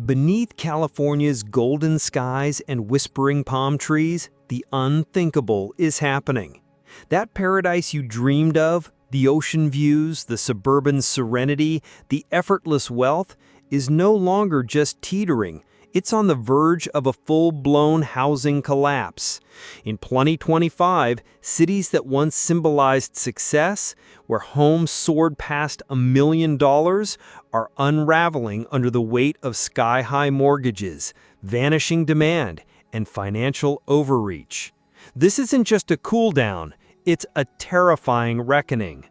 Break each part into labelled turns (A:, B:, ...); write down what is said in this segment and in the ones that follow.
A: Beneath California's golden skies and whispering palm trees, the unthinkable is happening. That paradise you dreamed of, the ocean views, the suburban serenity, the effortless wealth, is no longer just teetering. It's on the verge of a full-blown housing collapse. In 2025, cities that once symbolized success, where homes soared past $1 million, are unraveling under the weight of sky-high mortgages, vanishing demand, and financial overreach. This isn't just a cool-down, it's a terrifying reckoning.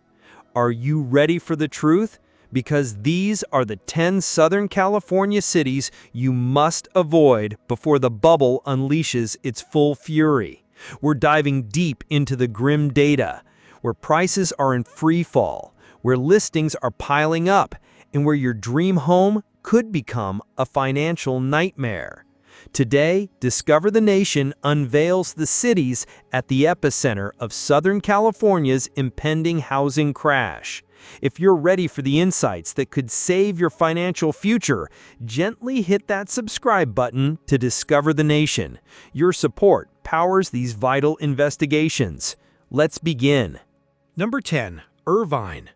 A: Are you ready for the truth? Because these are the 10 Southern California cities you must avoid before the bubble unleashes its full fury. We're diving deep into the grim data, where prices are in free fall, where listings are piling up, and where your dream home could become a financial nightmare. Today, Discover the Nation unveils the cities at the epicenter of Southern California's impending housing crash. If you're ready for the insights that could save your financial future, gently hit that subscribe button to Discover the Nation. Your support powers these vital investigations. Let's begin.
B: Number 10. Irvine.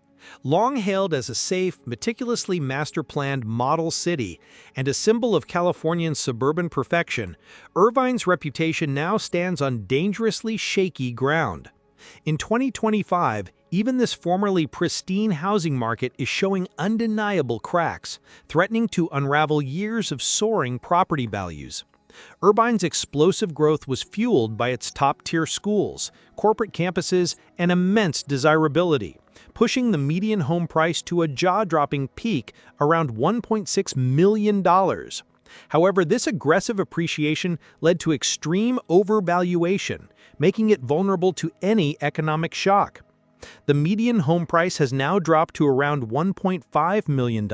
B: Long hailed as a safe, meticulously master-planned model city and a symbol of Californian suburban perfection, Irvine's reputation now stands on dangerously shaky ground. In 2025, even this formerly pristine housing market is showing undeniable cracks, threatening to unravel years of soaring property values. Irvine's explosive growth was fueled by its top-tier schools, corporate campuses, and immense desirability, pushing the median home price to a jaw-dropping peak around $1.6 million. However, this aggressive appreciation led to extreme overvaluation, making it vulnerable to any economic shock. The median home price has now dropped to around $1.5 million,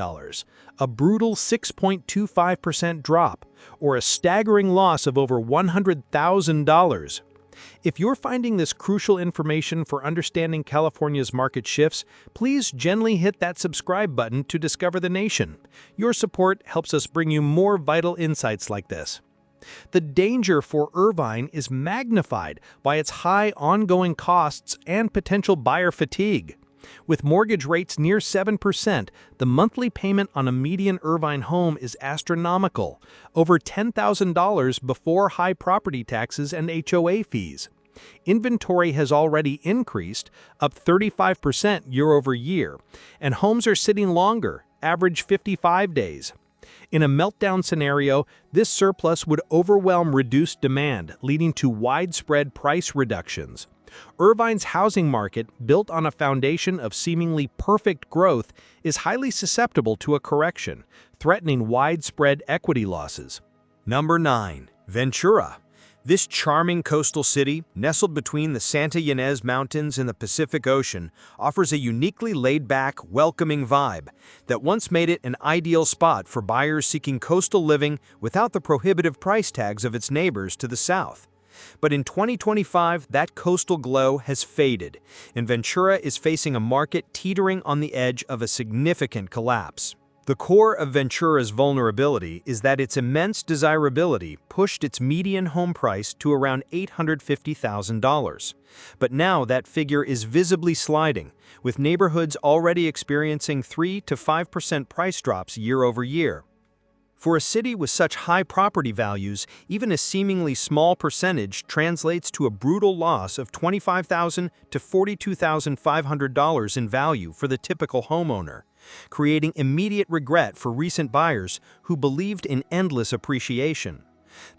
B: a brutal 6.25% drop, or a staggering loss of over $100,000. If you're finding this crucial information for understanding California's market shifts, please gently hit that subscribe button to Discover the Nation. Your support helps us bring you more vital insights like this. The danger for Irvine is magnified by its high ongoing costs and potential buyer fatigue. With mortgage rates near 7%, the monthly payment on a median Irvine home is astronomical, over $10,000 before high property taxes and HOA fees. Inventory has already increased, up 35% year over year, and homes are sitting longer, average 55 days. In a meltdown scenario, this surplus would overwhelm reduced demand, leading to widespread price reductions. Irvine's housing market, built on a foundation of seemingly perfect growth, is highly susceptible to a correction, threatening widespread equity losses.
A: Number 9. Ventura. This charming coastal city, nestled between the Santa Ynez Mountains and the Pacific Ocean, offers a uniquely laid-back, welcoming vibe that once made it an ideal spot for buyers seeking coastal living without the prohibitive price tags of its neighbors to the south. But in 2025, that coastal glow has faded, and Ventura is facing a market teetering on the edge of a significant collapse. The core of Ventura's vulnerability is that its immense desirability pushed its median home price to around $850,000. But now that figure is visibly sliding, with neighborhoods already experiencing 3 to 5% price drops year over year. For a city with such high property values, even a seemingly small percentage translates to a brutal loss of $25,000 to $42,500 in value for the typical homeowner, creating immediate regret for recent buyers who believed in endless appreciation.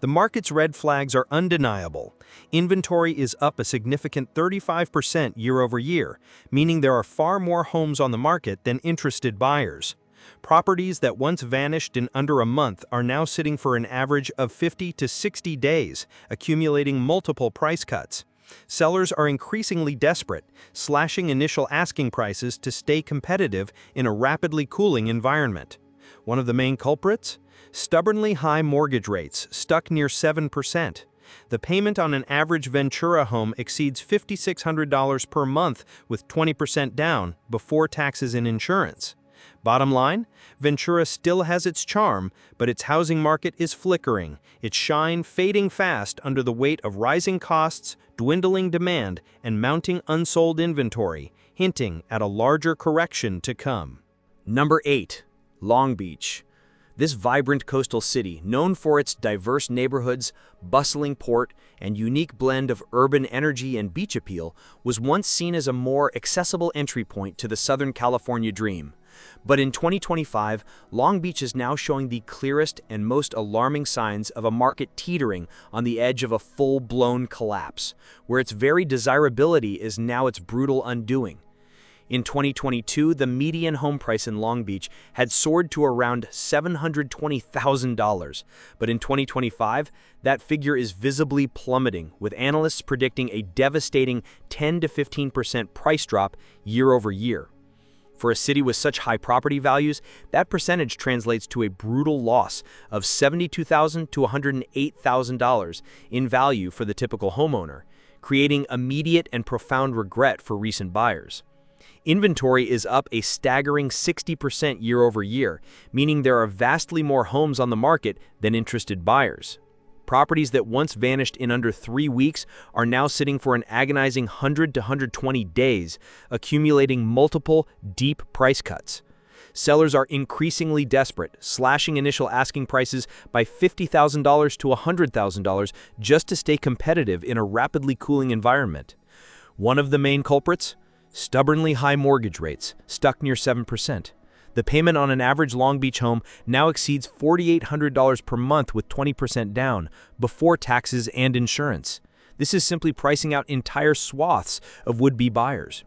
A: The market's red flags are undeniable. Inventory is up a significant 35% year over year, meaning there are far more homes on the market than interested buyers. Properties that once vanished in under a month are now sitting for an average of 50 to 60 days, accumulating multiple price cuts. Sellers are increasingly desperate, slashing initial asking prices to stay competitive in a rapidly cooling environment. One of the main culprits? Stubbornly high mortgage rates, stuck near 7%. The payment on an average Ventura home exceeds $5,600 per month with 20% down before taxes and insurance. Bottom line, Ventura still has its charm, but its housing market is flickering, its shine fading fast under the weight of rising costs, dwindling demand, and mounting unsold inventory, hinting at a larger correction to come.
C: Number 8. Long Beach. This vibrant coastal city, known for its diverse neighborhoods, bustling port, and unique blend of urban energy and beach appeal, was once seen as a more accessible entry point to the Southern California dream. But in 2025, Long Beach is now showing the clearest and most alarming signs of a market teetering on the edge of a full-blown collapse, where its very desirability is now its brutal undoing. In 2022, the median home price in Long Beach had soared to around $720,000, but in 2025, that figure is visibly plummeting, with analysts predicting a devastating 10 to 15% price drop year over year. For a city with such high property values, that percentage translates to a brutal loss of $72,000 to $108,000 in value for the typical homeowner, creating immediate and profound regret for recent buyers. Inventory is up a staggering 60% year over year, meaning there are vastly more homes on the market than interested buyers. Properties that once vanished in under 3 weeks are now sitting for an agonizing 100 to 120 days, accumulating multiple, deep price cuts. Sellers are increasingly desperate, slashing initial asking prices by $50,000 to $100,000 just to stay competitive in a rapidly cooling environment. One of the main culprits? Stubbornly high mortgage rates, stuck near 7%. The payment on an average Long Beach home now exceeds $4,800 per month with 20% down, before taxes and insurance. This is simply pricing out entire swaths of would-be buyers.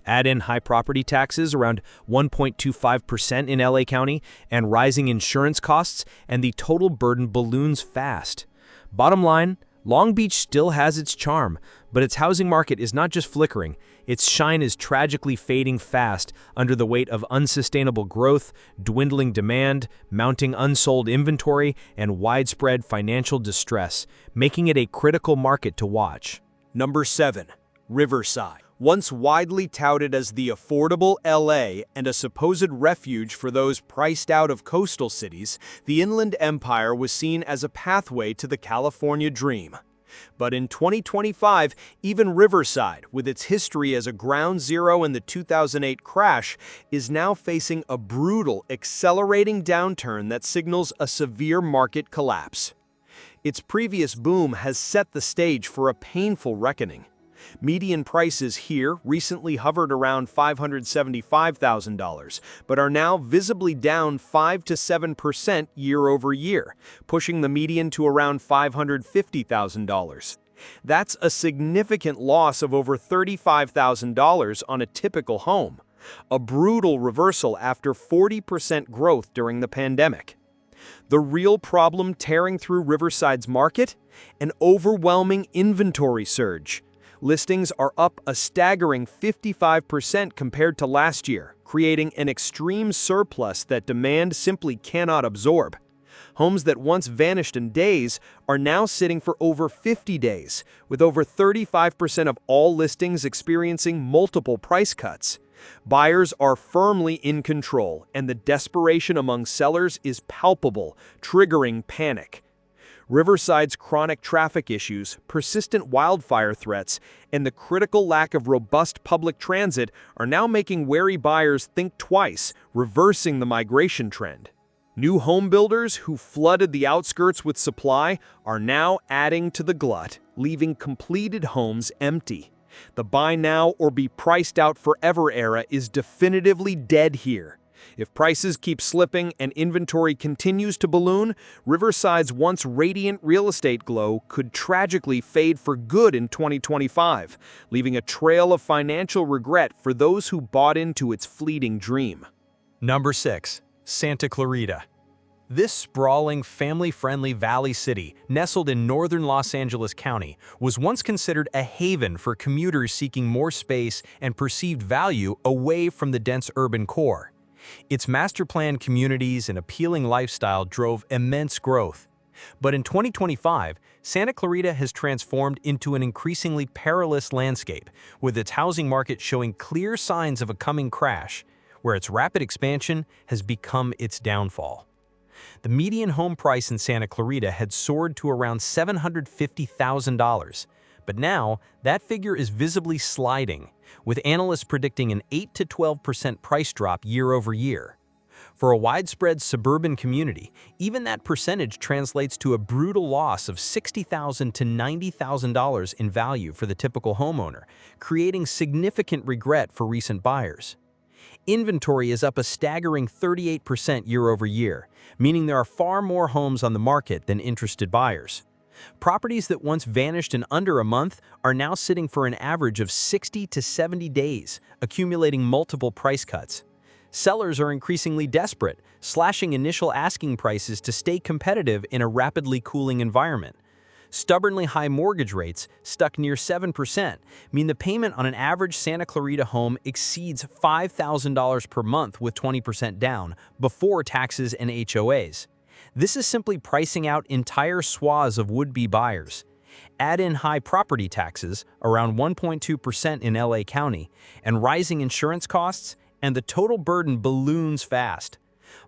C: Add in high property taxes, around 1.25% in LA County, and rising insurance costs, and the total burden balloons fast. Bottom line, Long Beach still has its charm, but its housing market is not just flickering, its shine is tragically fading fast under the weight of unsustainable growth, dwindling demand, mounting unsold inventory, and widespread financial distress, making it a critical market to watch.
A: Number 7. Riverside. Once widely touted as the affordable LA and a supposed refuge for those priced out of coastal cities, the Inland Empire was seen as a pathway to the California dream. But in 2025, even Riverside, with its history as a ground zero in the 2008 crash, is now facing a brutal, accelerating downturn that signals a severe market collapse. Its previous boom has set the stage for a painful reckoning. Median prices here recently hovered around $575,000, but are now visibly down 5 to 7% year over year, pushing the median to around $550,000. That's a significant loss of over $35,000 on a typical home, a brutal reversal after 40% growth during the pandemic. The real problem tearing through Riverside's market? An overwhelming inventory surge. Listings are up a staggering 55% compared to last year, creating an extreme surplus that demand simply cannot absorb. Homes that once vanished in days are now sitting for over 50 days, with over 35% of all listings experiencing multiple price cuts. Buyers are firmly in control, and the desperation among sellers is palpable, triggering panic. Riverside's chronic traffic issues, persistent wildfire threats, and the critical lack of robust public transit are now making wary buyers think twice, reversing the migration trend. New home builders who flooded the outskirts with supply are now adding to the glut, leaving completed homes empty. The buy now or be priced out forever era is definitively dead here. If prices keep slipping and inventory continues to balloon, Riverside's once radiant real estate glow could tragically fade for good in 2025, leaving a trail of financial regret for those who bought into its fleeting dream.
B: Number 6. Santa Clarita. This sprawling, family-friendly valley city, nestled in northern Los Angeles County, was once considered a haven for commuters seeking more space and perceived value away from the dense urban core. Its master-planned communities and appealing lifestyle drove immense growth. But in 2025, Santa Clarita has transformed into an increasingly perilous landscape, with its housing market showing clear signs of a coming crash.
A: where its rapid expansion has become its downfall. The median home price in Santa Clarita had soared to around $750,000, but now that figure is visibly sliding, with analysts predicting an 8 to 12% price drop year over year. For a widespread suburban community, even that percentage translates to a brutal loss of $60,000 to $90,000 in value for the typical homeowner, creating significant regret for recent buyers. Inventory is up a staggering 38% year over year, meaning there are far more homes on the market than interested buyers. Properties that once vanished in under a month are now sitting for an average of 60 to 70 days, accumulating multiple price cuts. Sellers are increasingly desperate, slashing initial asking prices to stay competitive in a rapidly cooling environment. Stubbornly high mortgage rates, stuck near 7%, mean the payment on an average Santa Clarita home exceeds $5,000 per month with 20% down, before taxes and HOAs. This is simply pricing out entire swaths of would-be buyers. Add in high property taxes, around 1.2% in LA County, and rising insurance costs, and the total burden balloons fast.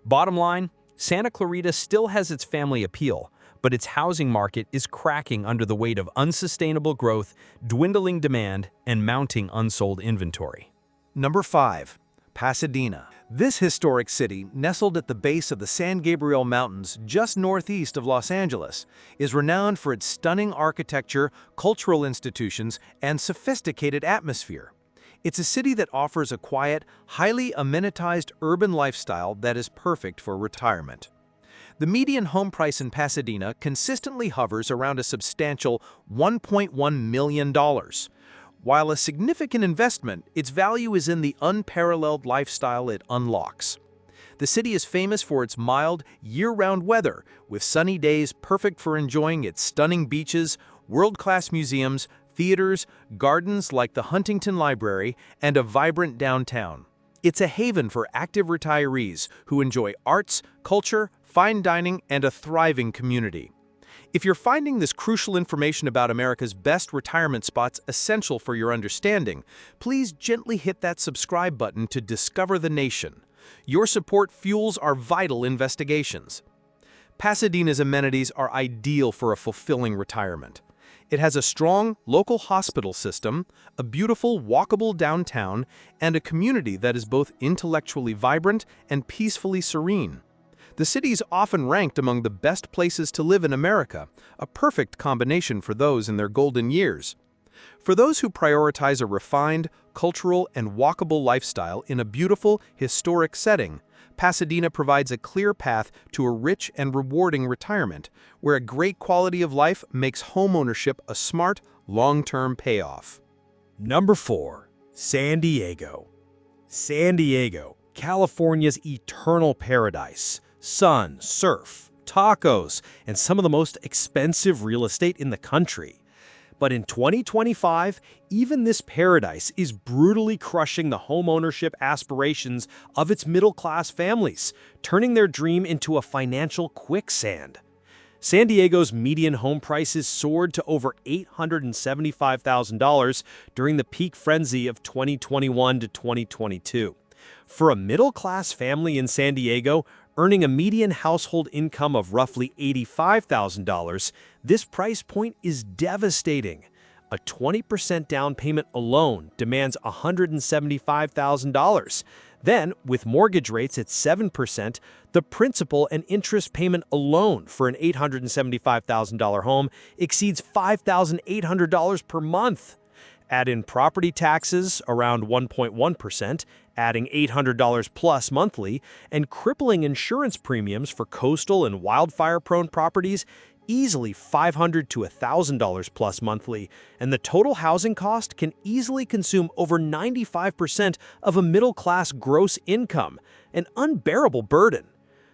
A: Bottom line, Santa Clarita still has its family appeal, but its housing market is cracking under the weight of unsustainable growth, dwindling demand, and mounting unsold inventory.
B: Number 5. Pasadena. This historic city, nestled at the base of the San Gabriel Mountains just northeast of Los Angeles, is renowned for its stunning architecture, cultural institutions, and sophisticated atmosphere. It's a city that offers a quiet, highly amenitized urban lifestyle that is perfect for retirement. The median home price in Pasadena consistently hovers around a substantial $1.1 million. While a significant investment, its value is in the unparalleled lifestyle it unlocks. The city is famous for its mild, year-round weather, with sunny days perfect for enjoying its stunning beaches, world-class museums, theaters, gardens like the Huntington Library, and a vibrant downtown. It's a haven for active retirees who enjoy arts, culture, fine dining, and a thriving community. If you're finding this crucial information about America's best retirement spots essential for your understanding, please gently hit that subscribe button to discover the nation. Your support fuels our vital investigations. Pasadena's amenities are ideal for a fulfilling retirement. It has a strong local hospital system, a beautiful walkable downtown, and a community that is both intellectually vibrant and peacefully serene. The city is often ranked among the best places to live in America, a perfect combination for those in their golden years. For those who prioritize a refined, cultural, and walkable lifestyle in a beautiful, historic setting, Pasadena provides a clear path to a rich and rewarding retirement, where a great quality of life makes homeownership a smart, long-term payoff.
A: Number 4. San Diego. San Diego, California's eternal paradise. Sun, surf, tacos, and some of the most expensive real estate in the country. But in 2025, even this paradise is brutally crushing the homeownership aspirations of its middle-class families, turning their dream into a financial quicksand. San Diego's median home prices soared to over $875,000 during the peak frenzy of 2021 to 2022. For a middle-class family in San Diego, earning a median household income of roughly $85,000, this price point is devastating. A 20% down payment alone demands $175,000. Then, with mortgage rates at 7%, the principal and interest payment alone for an $875,000 home exceeds $5,800 per month. Add in property taxes, around 1.1%, adding $800 plus monthly, and crippling insurance premiums for coastal and wildfire-prone properties, easily $500 to $1,000 plus monthly, and the total housing cost can easily consume over 95% of a middle-class gross income, an unbearable burden.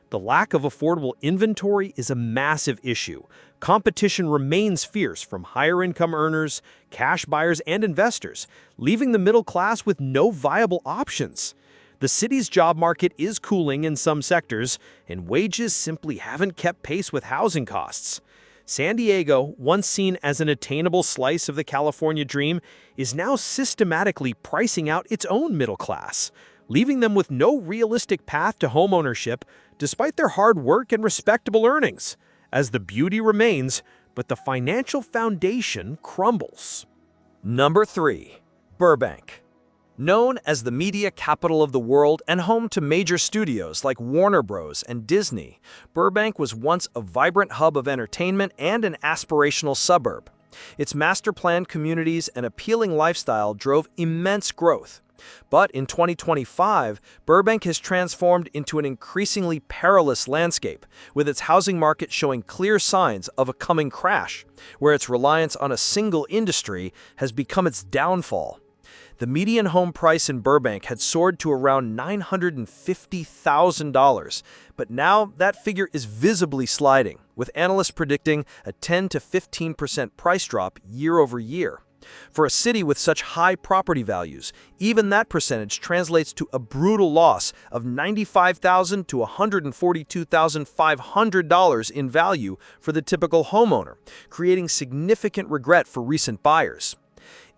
A: The lack of affordable inventory is a massive issue. Competition remains fierce from higher-income earners, cash buyers, and investors, leaving the middle class with no viable options. The city's job market is cooling in some sectors, and wages simply haven't kept pace with housing costs. San Diego, once seen as an attainable slice of the California dream, is now systematically pricing out its own middle class. leaving them with no realistic path to homeownership despite their hard work and respectable earnings, as the beauty remains, but the financial foundation crumbles. Number 3. Burbank. Known as the media capital of the world and home to major studios like Warner Bros. And Disney, Burbank was once a vibrant hub of entertainment and an aspirational suburb. Its master-planned communities and appealing lifestyle drove immense growth. But in 2025, Burbank has transformed into an increasingly perilous landscape, with its housing market showing clear signs of a coming crash, where its reliance on a single industry has become its downfall. The median home price in Burbank had soared to around $950,000, but now that figure is visibly sliding, with analysts predicting a 10 to 15% price drop year over year. For a city with such high property values, even that percentage translates to a brutal loss of $95,000 to $142,500 in value for the typical homeowner, creating significant regret for recent buyers.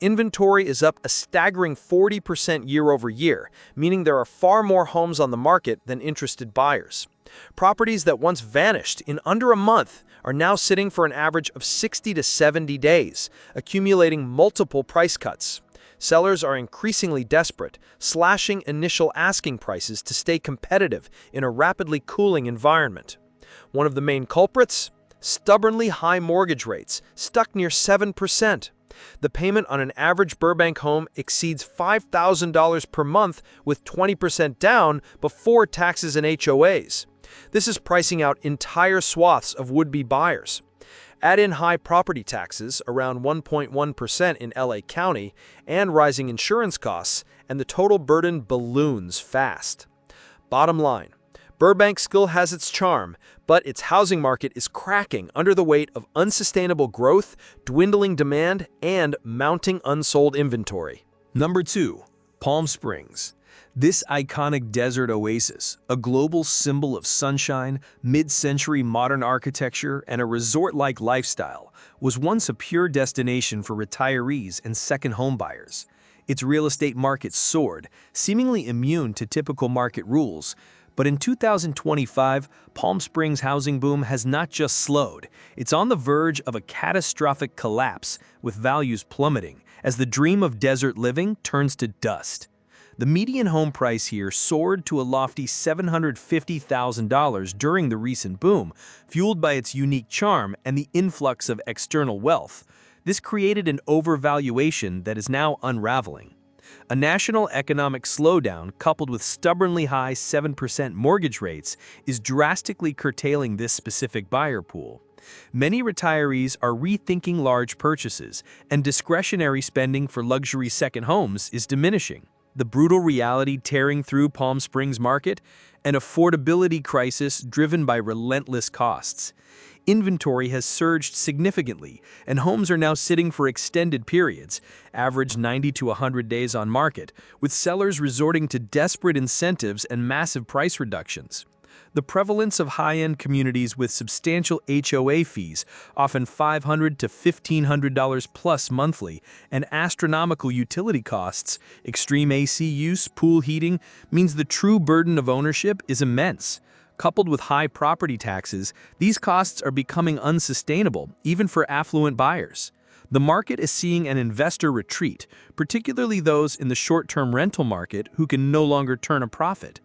A: Inventory is up a staggering 40% year over year, meaning there are far more homes on the market than interested buyers. Properties that once vanished in under a month are now sitting for an average of 60 to 70 days, accumulating multiple price cuts. Sellers are increasingly desperate, slashing initial asking prices to stay competitive in a rapidly cooling environment. One of the main culprits? Stubbornly high mortgage rates, stuck near 7%. The payment on an average Burbank home exceeds $5,000 per month with 20% down before taxes and HOAs. This is pricing out entire swaths of would-be buyers. Add in high property taxes, around 1.1% in LA County, and rising insurance costs, and the total burden balloons fast. Bottom line, Burbank still has its charm, but its housing market is cracking under the weight of unsustainable growth, dwindling demand, and mounting unsold inventory.
B: Number 2. Palm Springs. This iconic desert oasis, a global symbol of sunshine, mid-century modern architecture, and a resort-like lifestyle, was once a pure destination for retirees and second home buyers. Its real estate market soared, seemingly immune to typical market rules. But in 2025, Palm Springs' housing boom has not just slowed. It's on the verge of a catastrophic collapse, with values plummeting as the dream of desert living turns to dust. The median home price here soared to a lofty $750,000 during the recent boom, fueled by its unique charm and the influx of external wealth. This created an overvaluation that is now unraveling. A national economic slowdown, coupled with stubbornly high 7% mortgage rates, is drastically curtailing this specific buyer pool. Many retirees are rethinking large purchases, and discretionary spending for luxury second homes is diminishing. The brutal reality tearing through Palm Springs market, an affordability crisis driven by relentless costs. Inventory has surged significantly, and homes are now sitting for extended periods, average 90 to 100 days on market, with sellers resorting to desperate incentives and massive price reductions. The prevalence of high-end communities with substantial HOA fees, often $500 to $1,500 plus monthly, and astronomical utility costs, extreme AC use, pool heating, means the true burden of ownership is immense. Coupled with high property taxes, these costs are becoming unsustainable, even for affluent buyers. The market is seeing an investor retreat, particularly those in the short-term rental market who can no longer turn a profit.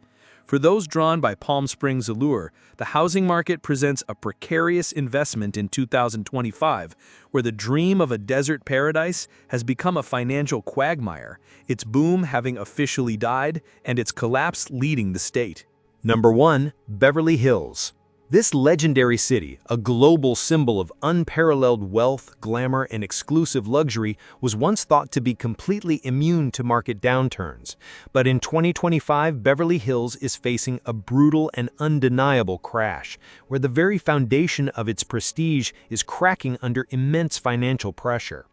B: For those drawn by Palm Springs' allure, the housing market presents a precarious investment in 2025, where the dream of a desert paradise has become a financial quagmire, its boom having officially died and its collapse leading the state.
A: Number 1. Beverly Hills. This legendary city, a global symbol of unparalleled wealth, glamour, and exclusive luxury, was once thought to be completely immune to market downturns. But in 2025, Beverly Hills is facing a brutal and undeniable crash, where the very foundation of its prestige is cracking under immense financial pressure.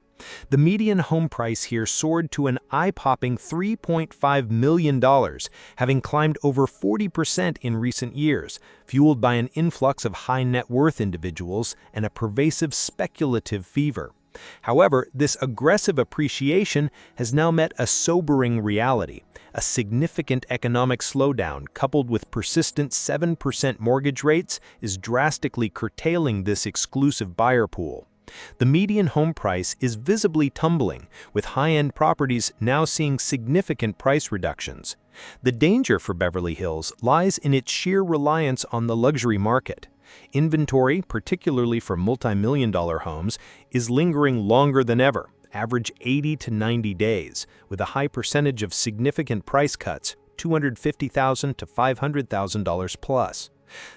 A: The median home price here soared to an eye-popping $3.5 million, having climbed over 40% in recent years, fueled by an influx of high-net-worth individuals and a pervasive speculative fever.
B: However, this aggressive appreciation has now met a sobering reality. A significant economic slowdown coupled with persistent 7% mortgage rates is drastically curtailing this exclusive buyer pool. The median home price is visibly tumbling, with high-end properties now seeing significant price reductions. The danger for Beverly Hills lies in its sheer reliance on the luxury market. Inventory, particularly for multi-million-dollar homes, is lingering longer than ever, average 80 to 90 days, with a high percentage of significant price cuts, $250,000 to $500,000 plus.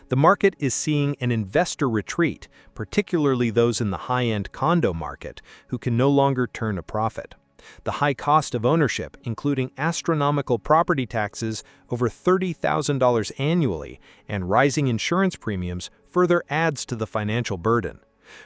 B: The market is seeing an investor retreat, particularly those in the high-end condo market, who can no longer turn a profit. The high cost of ownership, including astronomical property taxes over $30,000 annually, and rising insurance premiums, further adds to the financial burden.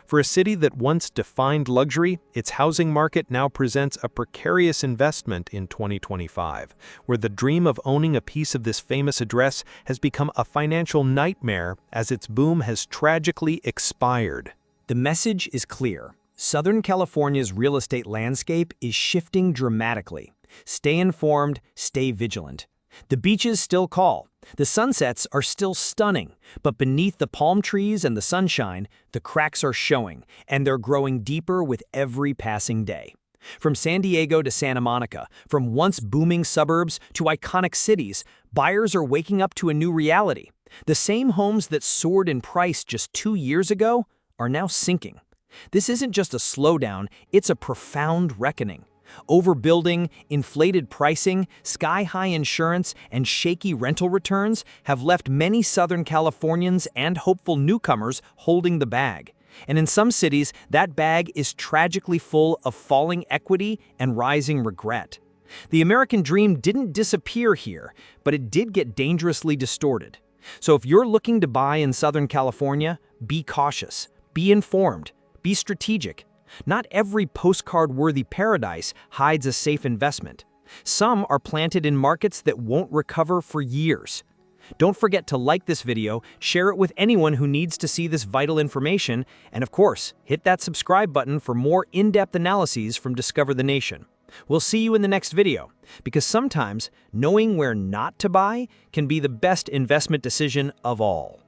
B: For a city that once defined luxury, its housing market now presents a precarious investment in 2025, where the dream of owning a piece of this famous address has become a financial nightmare as its boom has tragically expired.
C: The message is clear. Southern California's real estate landscape is shifting dramatically. Stay informed, stay vigilant. The beaches still call. The sunsets are still stunning, but beneath the palm trees and the sunshine, the cracks are showing, and they're growing deeper with every passing day. From San Diego to Santa Monica, from once booming suburbs to iconic cities, buyers are waking up to a new reality. The same homes that soared in price just 2 years ago are now sinking. This isn't just a slowdown, it's a profound reckoning. Overbuilding, inflated pricing, sky-high insurance, and shaky rental returns have left many Southern Californians and hopeful newcomers holding the bag. And in some cities, that bag is tragically full of falling equity and rising regret. The American dream didn't disappear here, but it did get dangerously distorted. So if you're looking to buy in Southern California, be cautious, be informed, be strategic. Not every postcard-worthy paradise hides a safe investment. Some are planted in markets that won't recover for years. Don't forget to like this video, share it with anyone who needs to see this vital information, and of course, hit that subscribe button for more in-depth analyses from Discover the Nation. We'll see you in the next video, because sometimes knowing where not to buy can be the best investment decision of all.